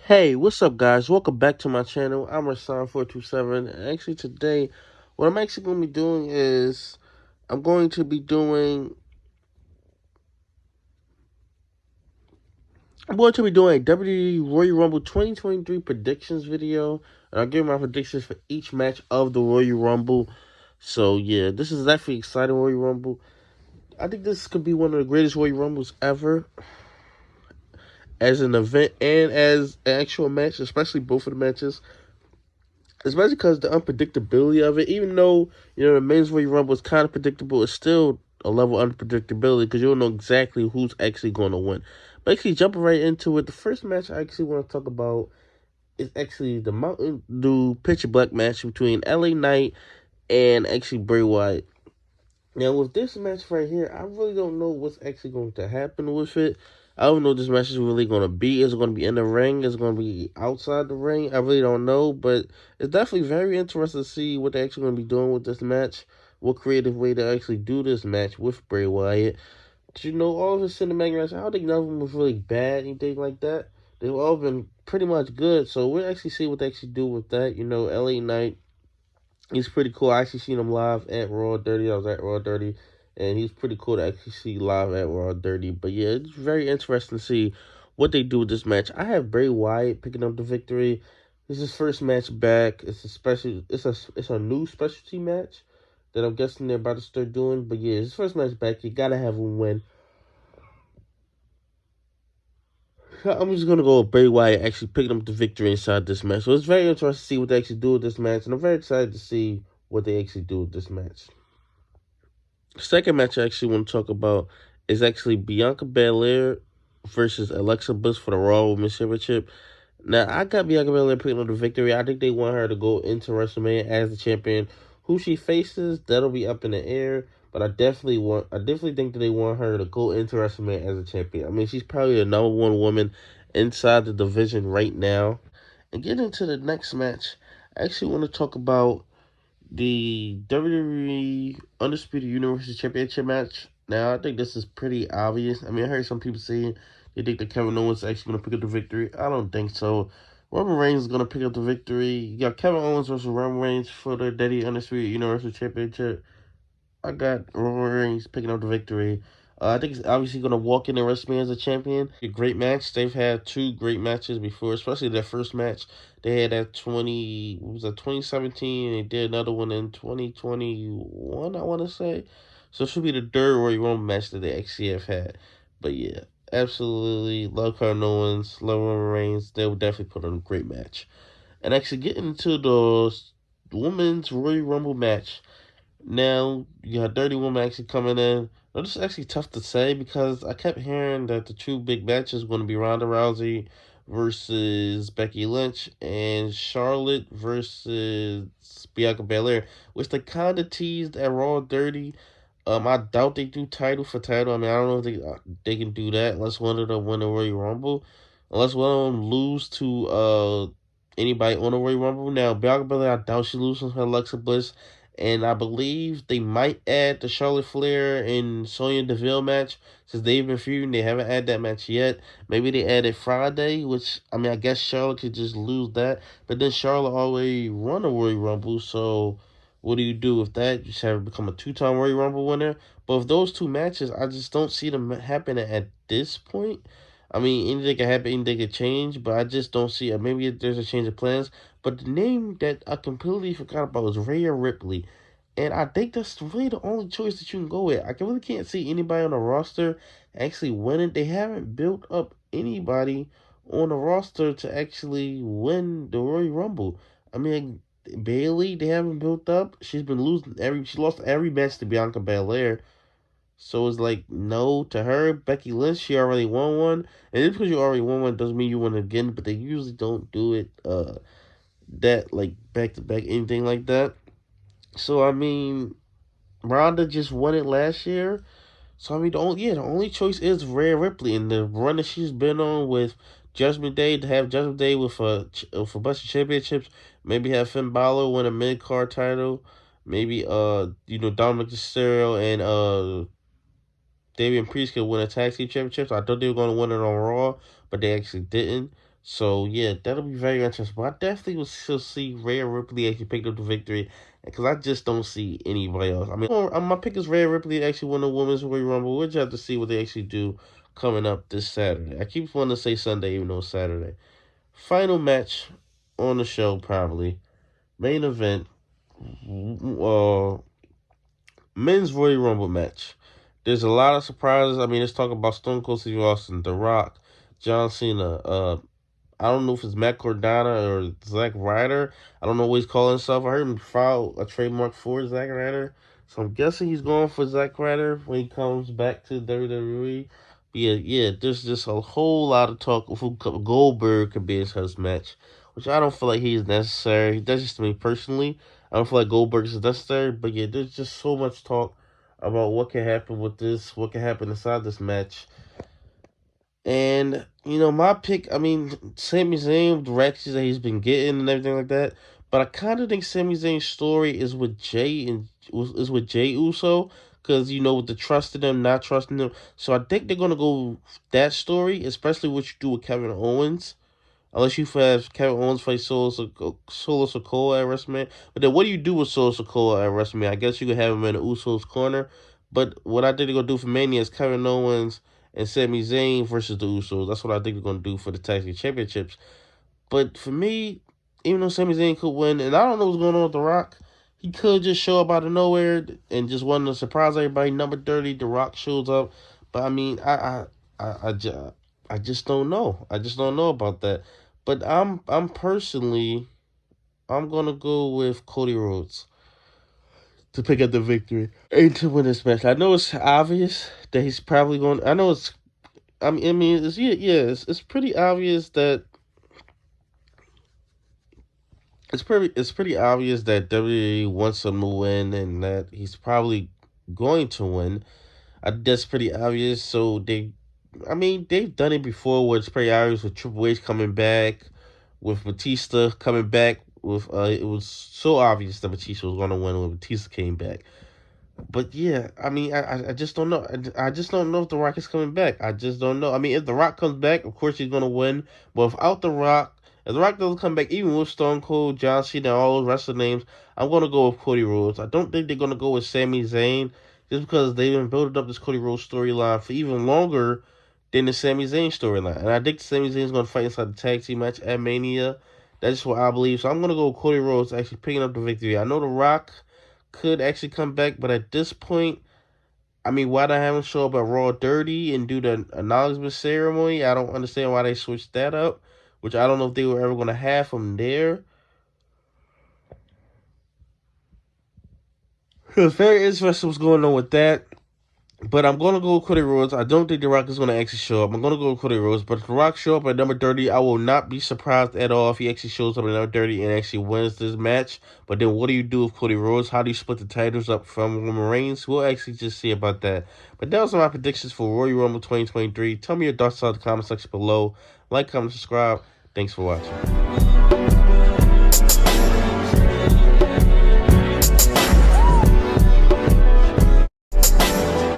Hey, what's up, guys? Welcome back to my channel. I'm Rasan427. And actually, today, what I'm actually going to be doing is I'm going to be doing a WWE Royal Rumble 2023 predictions video, and I'll give my predictions for each match of the Royal Rumble. So yeah, this is definitely exciting Royal Rumble. I think this could be one of the greatest Royal Rumbles ever, as an event and as an actual match, especially both of the matches. Especially because the unpredictability of it, even though the men's Royal Rumble is kind of predictable, it's still a level of unpredictability because you don't know exactly who's actually going to win. But actually, jumping right into it, the first match I actually want to talk about is actually the Mountain Dew Pitcher Black match between LA Knight and actually Bray Wyatt. Now, with this match right here, I really don't know what's actually going to happen with it. I don't know what this match is really going to be. Is it going to be in the ring? Is it going to be outside the ring? I really don't know, but it's definitely very interesting to see what they're actually going to be doing with this match. What creative way to actually do this match with Bray Wyatt. All of his cinematic matches, I don't think none of them was really bad, anything like that. They've all been pretty much good, so we'll actually see what they actually do with that. LA Knight, he's pretty cool. I actually seen him live at Raw Dirty. I was at Raw Dirty, and he's pretty cool to actually see live at Raw Dirty. But yeah, it's very interesting to see what they do with this match. I have Bray Wyatt picking up the victory. This is his first match back. It's a new specialty match that I'm guessing they're about to start doing. But yeah, his first match back. You gotta have him win. I'm just gonna go with Bray Wyatt actually picking up the victory inside this match. So it's very interesting to see what they actually do with this match, and I'm very excited to see what they actually do with this match. Second match I actually want to talk about is actually Bianca Belair versus Alexa Bliss for the Raw Women's Championship. Now, I got Bianca Belair picking up the victory. I think they want her to go into WrestleMania as the champion. Who she faces, that'll be up in the air. But I definitely think that they want her to go into WrestleMania as a champion. I mean, she's probably the number one woman inside the division right now. And getting into the next match, I actually want to talk about the WWE Undisputed Universal Championship match. Now, I think this is pretty obvious. I mean, I heard some people saying they think that Kevin Owens is actually going to pick up the victory. I don't think so. Roman Reigns is going to pick up the victory. You got Kevin Owens versus Roman Reigns for the WWE Undisputed Universal Championship. I got Roman Reigns picking up the victory. I think he's obviously going to walk in the WrestleMania as a champion. A great match. They've had two great matches before, especially their first match. They had that 2017, and they did another one in 2021, I want to say. So it should be the third Royal Rumble match that they actually have had. But yeah, absolutely love Kevin Owens, love Roman Reigns. They will definitely put on a great match. And actually getting into the women's Royal Rumble match. Now, you got 31 actually coming in. Now, this is actually tough to say because I kept hearing that the two big matches are going to be Ronda Rousey versus Becky Lynch and Charlotte versus Bianca Belair, which they kind of teased at Raw 30. I doubt they do title for title. I mean, I don't know if they can do that unless one of them win the Royal Rumble, unless one of them lose to anybody on the Royal Rumble. Now, Bianca Belair, I doubt she loses to Alexa Bliss. And I believe they might add the Charlotte Flair and Sonya Deville match since they've been feuding. They haven't added that match yet. Maybe they add it Friday, which I mean I guess Charlotte could just lose that. But then Charlotte already won a Royal Rumble, so what do you do with that? You just have her become a two-time Royal Rumble winner. But with those two matches, I just don't see them happening at this point. I mean, anything can happen, anything can change, but I just don't see it. Maybe there's a change of plans. But the name that I completely forgot about was Rhea Ripley. And I think that's really the only choice that you can go with. I really can't see anybody on the roster actually winning. They haven't built up anybody on the roster to actually win the Royal Rumble. I mean, Bailey, they haven't built up. She lost every match to Bianca Belair. So it's like no to her. Becky Lynch, she already won one. And just because you already won one doesn't mean you win again, but they usually don't do it that like back to back anything like that. So I mean Ronda just won it last year. So I mean the only choice is Rhea Ripley, and the run that she's been on with Judgment Day, to have Judgment Day with a bunch of championships, maybe have Finn Balor win a mid card title, maybe Dominic Mysterio and Damian Priest could win a tag team championships. I thought they were going to win it on Raw, but they actually didn't. So yeah, that'll be very interesting. But I definitely will still see Rhea Ripley actually pick up the victory, because I just don't see anybody else. I mean, my pick is Rhea Ripley to actually win the Women's Royal Rumble. We'll just have to see what they actually do coming up this Saturday. I keep wanting to say Sunday, even though it's Saturday. Final match on the show, probably main event. Uh, Men's Royal Rumble match. There's a lot of surprises. I mean, let's talk about Stone Cold Steve Austin, The Rock, John Cena, I don't know if it's Matt Cardona or Zack Ryder. I don't know what he's calling himself. I heard him file a trademark for Zack Ryder. So I'm guessing he's going for Zack Ryder when he comes back to WWE. But yeah, there's just a whole lot of talk of who Goldberg could be his host match, which I don't feel like he's necessary. That's just me personally. I don't feel like Goldberg is necessary. But yeah, there's just so much talk about what can happen with this, what can happen inside this match. And, my pick, I mean, Sami Zayn, the reactions that he's been getting and everything like that. But I kind of think Sami Zayn's story is with Jay Uso. Because, with the trusting them, not trusting them. So I think they're going to go that story, especially what you do with Kevin Owens. Unless you have Kevin Owens fight Solo Sikoa at WrestleMania. But then what do you do with Solo Sikoa at WrestleMania? I guess you could have him in the Usos corner. But what I think they're going to do for Mania is Kevin Owens and Sami Zayn versus the Usos. That's what I think they're going to do for the Tag Team Championships. But for me, even though Sami Zayn could win, and I don't know what's going on with The Rock, he could just show up out of nowhere and just want to surprise everybody. Number 30, The Rock shows up. But I mean, I just don't know. I just don't know about that. But I'm personally, I'm gonna go with Cody Rhodes to pick up the victory and to win this match. I know it's obvious that he's probably going. I know it's. I mean, it's pretty obvious that it's pretty obvious that WWE wants him to win and that he's probably going to win. That's pretty obvious. So they've done it before where it's pretty obvious with Triple H coming back, with Batista coming back. It was so obvious that Batista was going to win when Batista came back. But yeah, I mean, I just don't know. I just don't know if The Rock is coming back. I just don't know. I mean, if The Rock comes back, of course he's gonna win. But without The Rock, if The Rock doesn't come back, even with Stone Cold, John Cena, and all those wrestler names, I'm gonna go with Cody Rhodes. I don't think they're gonna go with Sami Zayn, just because they've been building up this Cody Rhodes storyline for even longer than the Sami Zayn storyline. And I think Sami Zayn's gonna fight inside the tag team match at Mania. That's what I believe. So I'm gonna go with Cody Rhodes actually picking up the victory. I know The Rock could actually come back, but at this point, I mean, why they have him show up at Raw Dirty and do the acknowledgement ceremony? I don't understand why they switched that up, which I don't know if they were ever going to have him there. It was very interesting what's going on with that. But I'm going to go with Cody Rhodes. I don't think The Rock is going to actually show up. I'm going to go with Cody Rhodes. But if The Rock show up at number 30, I will not be surprised at all if he actually shows up at number 30 and actually wins this match. But then what do you do with Cody Rhodes? How do you split the titles up from Roman Reigns? We'll actually just see about that. But that was my predictions for Royal Rumble 2023. Tell me your thoughts in the comment section below. Like, comment, subscribe. Thanks for watching.